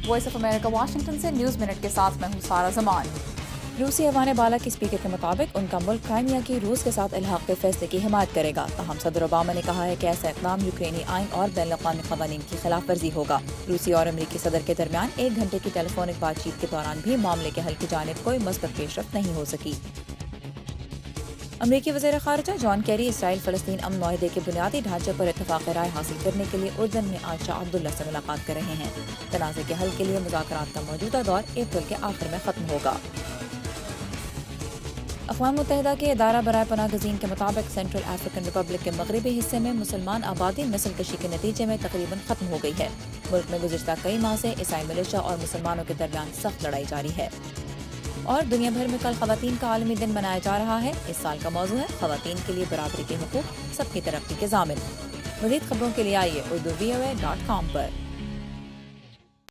Voice of America Washington سے news minute کے ساتھ میں ہوں سارہ زمان۔ روسی ایوان بالا کی اسپیکر کے مطابق ان کا ملک کرائمیا کی روس کے ساتھ الحاق کے فیصلے کی حمایت کرے گا، تاہم صدر اوباما نے کہا ہے کہ ایسا اقدام یوکرینی آئین اور بین الاقوامی قوانین کی خلاف ورزی ہوگا۔ روسی اور امریکی صدر کے درمیان 1 گھنٹے کی ٹیلی فونک بات چیت کے دوران بھی معاملے کے حل کی جانب کوئی مثبت پیش رفت نہیں ہو سکی۔ امریکی وزیر خارجہ جان کیری اسرائیل فلسطین امن معاہدے کے بنیادی ڈھانچے پر اتفاق رائے حاصل کرنے کے لیے اردن میں آج شاہ عبداللہ سے ملاقات کر رہے ہیں۔ تنازع کے حل کے لیے مذاکرات کا موجودہ دور اپریل کے آخر میں ختم ہوگا۔ اقوام متحدہ کے ادارہ برائے پناہ گزین کے مطابق سینٹرل افریقن ریپبلک کے مغربی حصے میں مسلمان آبادی نسل کشی کے نتیجے میں تقریباً ختم ہو گئی ہے۔ ملک میں گزشتہ کئی ماہ سے عیسائی ملیشیا اور مسلمانوں کے درمیان سخت لڑائی جاری ہے۔ اور دنیا بھر میں کل خواتین کا عالمی دن منایا جا رہا ہے۔ اس سال کا موضوع ہے خواتین کے لیے برابری کے حقوق، سب کی ترقی کے ضامن۔ مزید خبروں کے لیے آئیے urduvoa.com پر۔